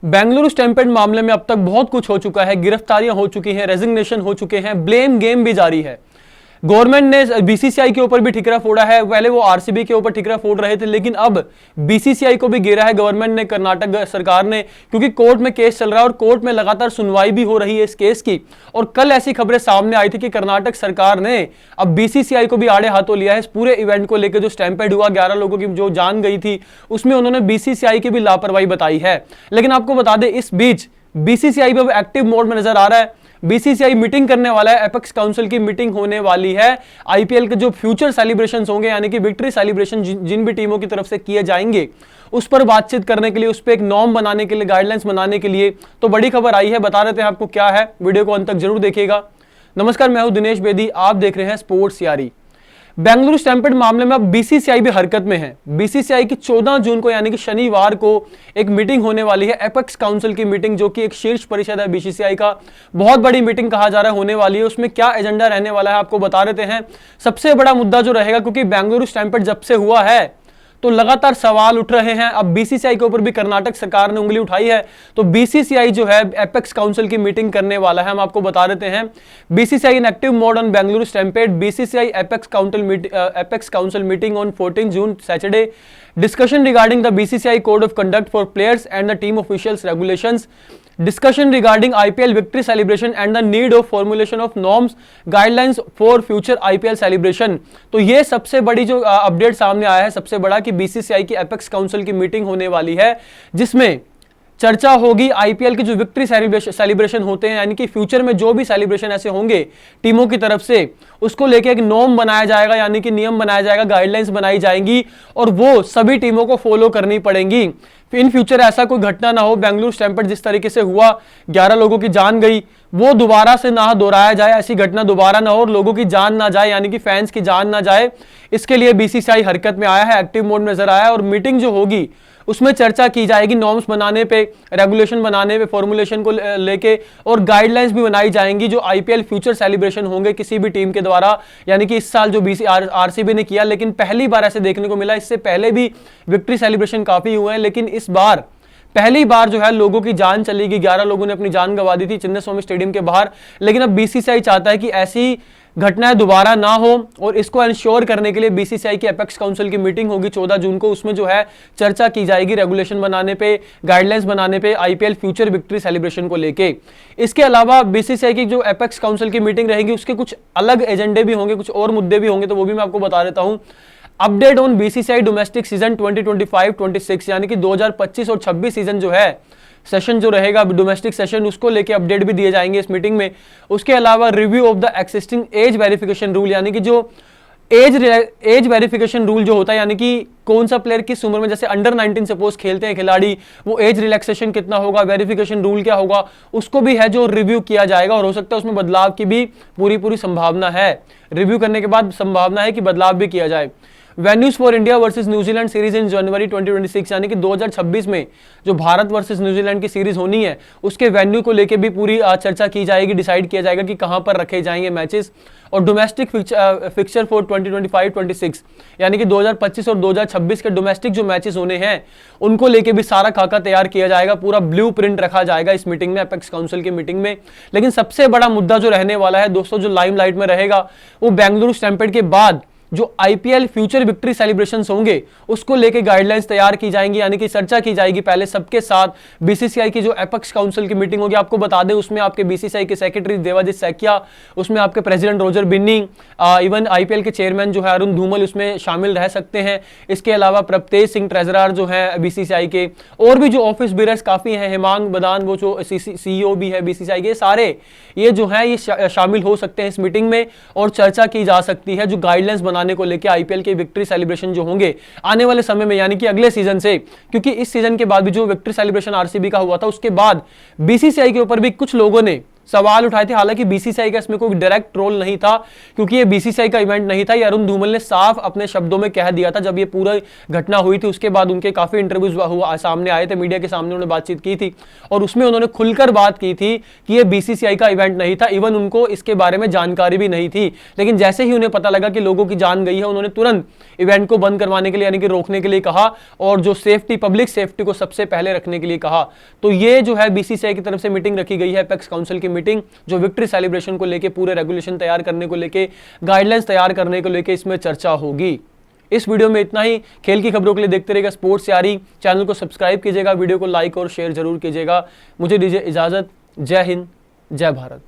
Bengaluru stampede मामले में अब तक बहुत कुछ हो चुका है, गिरफ्तारियां हो चुकी हैं, रेजिग्नेशन हो चुके हैं, ब्लेम गेम भी जारी है। गवर्नमेंट ने बीसीसीआई के ऊपर भी ठिकरा फोड़ा है। पहले वो आरसीबी के ऊपर ठिकरा फोड़ रहे थे, लेकिन अब बीसीसीआई को भी घेरा है गवर्नमेंट ने, कर्नाटक सरकार ने, क्योंकि कोर्ट में केस चल रहा है और कोर्ट में लगातार सुनवाई भी हो रही है इस केस की। और कल ऐसी खबरें सामने आई थी कि कर्नाटक सरकार ने अब बीसीसीआई को भी आड़े हाथों लिया है इस पूरे इवेंट को लेकर। जो स्टैम्पेड हुआ, 11 लोगों की जो जान गई थी, उसमें उन्होंने बीसीसीआई की भी लापरवाही बताई है। लेकिन आपको बता दें, इस बीच बीसीसीआई भी एक्टिव मोड में नजर आ रहा है। बीसीसीआई मीटिंग करने वाला है, एपेक्स काउंसिल की मीटिंग होने वाली है। आईपीएल के जो फ्यूचर सेलिब्रेशंस होंगे, यानी कि विक्ट्री सेलिब्रेशन जिन भी टीमों की तरफ से किए जाएंगे, उस पर बातचीत करने के लिए, उस पर एक नॉर्म बनाने के लिए, गाइडलाइंस बनाने के लिए तो बड़ी खबर आई है। बता देते हैं आपको क्या है, वीडियो को अंत तक जरूर देखिएगा। नमस्कार, मैं हूं दिनेश बेदी, आप देख रहे हैं स्पोर्ट्स यारी। बेंगलुरु स्टैम्पेड मामले में अब बीसीसीआई भी हरकत में है। बीसीसीआई की 14 जून को यानी कि शनिवार को एक मीटिंग होने वाली है, एपेक्स काउंसिल की मीटिंग, जो कि एक शीर्ष परिषद है बीसीसीआई का। बहुत बड़ी मीटिंग कहा जा रहा है होने वाली है। उसमें क्या एजेंडा रहने वाला है आपको बता देते हैं। सबसे बड़ा मुद्दा जो रहेगा, क्योंकि बेंगलुरु स्टैम्पेड जब से हुआ है तो लगातार सवाल उठ रहे हैं। अब बीसीसीआई के ऊपर भी कर्नाटक सरकार ने उंगली उठाई है, तो बीसीसीआई जो है एपेक्स काउंसिल की मीटिंग करने वाला है। हम आपको बता देते हैं, BCCI in active mode on Bengaluru stampede, BCCI apex council meeting on 14 June Saturday, discussion regarding the BCCI code of conduct for players and the team officials regulations, discussion regarding IPL victory celebration and the need of formulation of norms guidelines for future IPL celebration। तो ये सबसे बड़ी जो update सामने आया है, सबसे बड़ा, कि बीसीसीआई की एपेक्स काउंसिल की मीटिंग होने वाली है, जिसमें चर्चा होगी आईपीएल के जो विक्ट्री सेलिब्रेशन होते हैं, यानी कि फ्यूचर में जो भी सेलिब्रेशन ऐसे होंगे टीमों की तरफ से, उसको लेके एक नॉर्म बनाया जाएगा, यानी कि नियम बनाया जाएगा, गाइडलाइंस बनाई जाएंगी और वो सभी टीमों को फॉलो करनी पड़ेंगी। इन फ्यूचर ऐसा कोई घटना ना हो, बेंगलुरु स्टैम्पेड जिस तरीके से हुआ, 11 लोगों की जान गई, वो दोबारा से ना दोहराया जाए, ऐसी घटना दोबारा ना हो और लोगों की जान ना जाए, यानी कि फैंस की जान ना जाए। इसके लिए बीसीसीआई हरकत में आया है, एक्टिव मोड में नजर आया है। और मीटिंग जो होगी उसमें चर्चा की जाएगी, नॉर्म्स बनाने पे, रेगुलेशन बनाने पे, फॉर्मुलेशन को लेके, और गाइडलाइंस भी बनाई जाएंगी जो आईपीएल फ्यूचर सेलिब्रेशन होंगे किसी भी टीम के द्वारा। यानी कि इस साल जो आरसीबी ने किया, लेकिन पहली बार ऐसे देखने को मिला। इससे पहले भी विक्ट्री सेलिब्रेशन काफी हुए हैं, लेकिन इस बार पहली बार जो है लोगों की जान चली गई। 11 लोगों ने अपनी जान गंवा दी थी चिन्नास्वामी स्टेडियम के बाहर। लेकिन अब बीसीसीआई चाहता है कि ऐसी घटनाएं दोबारा ना हो, और इसको इंश्योर करने के लिए बीसीसीआई की एपेक्स काउंसिल की मीटिंग होगी 14 जून को। उसमें जो है चर्चा की जाएगी रेगुलेशन बनाने पे, गाइडलाइंस बनाने पे, आईपीएल फ्यूचर विक्ट्री सेलिब्रेशन को लेके। इसके अलावा बीसीसीआई की जो एपेक्स काउंसिल की मीटिंग रहेगी, उसके कुछ अलग एजेंडे भी होंगे, कुछ और मुद्दे भी होंगे, तो वो भी मैं आपको बता देता हूं। Update on BCCI domestic season 2025-26, यानी कि 2025 और 26 सीजन जो है सेशन जो रहेगा डोमेस्टिक सेशन, उसको लेके अपडेट भी दिए जाएंगे इस मीटिंग में। उसके अलावा review of the existing age verification rule, यानी कि जो एज वेरिफिकेशन रूल जो होता है, यानी कि कौन सा प्लेयर किस उम्र में, जैसे अंडर 19 सपोज खेलते हैं खिलाड़ी, वो एज रिलैक्सेशन कितना होगा, वेरिफिकेशन रूल क्या होगा, उसको भी है जो रिव्यू किया जाएगा। और हो सकता है उसमें बदलाव की भी पूरी संभावना है। रिव्यू करने के बाद संभावना है कि बदलाव भी किया जाए। Venues for India versus New Zealand series in January 2026, यानी कि 2026 में जो भारत वर्सेस न्यूजीलैंड की सीरीज होनी है, उसके वेन्यू को लेके भी पूरी चर्चा की जाएगी, डिसाइड किया जाएगा कि कहां पर रखे जाएंगे मैचेस। और डोमेस्टिक फिक्चर फॉर 2025-26, यानी कि 2025 और 2026 के डोमेस्टिक जो मैचेस होने हैं, उनको लेके भी सारा खाका तैयार किया जाएगा, पूरा ब्लूप्रिंट रखा जाएगा इस मीटिंग में, एपेक्स काउंसिल की मीटिंग में। लेकिन सबसे बड़ा मुद्दा जो रहने वाला है दोस्तों, जो लाइमलाइट में रहेगा, वो बेंगलुरु स्टैम्पेड के बाद जो आईपीएल फ्यूचर विक्ट्री सेलिब्रेशंस होंगे, उसको लेके गाइडलाइंस तैयार की जाएंगी, यानी कि चर्चा की जाएगी पहले सबके साथ। बीसीसीआई की जो एपेक्स काउंसिल की मीटिंग होगी, आपको बता दें, उसमें आपके बीसीसीआई के सेक्रेटरी देवाजीत सैकिया, उसमें आपके president Roger Binny, even IPL के चेयरमैन जो है अरुण धूमल उसमें शामिल रह सकते हैं। इसके अलावा प्रभतेज सिंह ट्रेजरर जो है बीसीसीआई के, और भी जो ऑफिस बीयरर्स काफी हैं, हेमांग बदान वो जो सीईओ भी है बीसीसीआई के, सारे ये जो है ये शामिल हो सकते हैं इस मीटिंग में, और चर्चा की जा सकती है जो गाइडलाइंस बनाने को लेकर आईपीएल के विक्ट्री सेलिब्रेशन जो होंगे आने वाले समय में, यानी कि अगले सीजन से। क्योंकि इस सीजन के बाद भी जो विक्ट्री सेलिब्रेशन आरसीबी का हुआ था, उसके बाद बीसीसीआई के ऊपर भी कुछ लोगों ने सवाल उठाए थे। हालांकि बीसीसीआई का इसमें कोई डायरेक्ट रोल नहीं था, क्योंकि ये बीसीसीआई का इवेंट नहीं था। ये अरुण धूमल ने साफ अपने शब्दों में कह दिया था जब ये पूरा घटना हुई थी। उसके बाद उनके काफी इंटरव्यूज हुआ, सामने आए थे, मीडिया के सामने उन्होंने बातचीत की थी और उसमें उन्होंने खुलकर बात की थी कि ये बीसीसीआई का इवेंट नहीं था। इवन उनको इसके बारे में जानकारी भी नहीं थी, लेकिन जैसे ही उन्हें पता लगा कि लोगों की जान गई है, उन्होंने तुरंत इवेंट को बंद करवाने के लिए, यानी कि रोकने के लिए कहा और जो सेफ्टी, पब्लिक सेफ्टी को सबसे पहले रखने के लिए कहा। तो ये जो है बीसीसीआई की तरफ से मीटिंग रखी गई है, एपेक्स काउंसिल की मीटिंग, जो विक्ट्री सेलिब्रेशन को लेके, पूरे रेगुलेशन तैयार करने को लेके, गाइडलाइंस तैयार करने को लेके इसमें चर्चा होगी। इस वीडियो में इतना ही। खेल की खबरों के लिए देखते रहिएगा स्पोर्ट्स यारी। चैनल को सब्सक्राइब कीजिएगा, वीडियो को लाइक और शेयर जरूर कीजिएगा। मुझे दीजिए इजाजत। जय हिंद, जय भारत।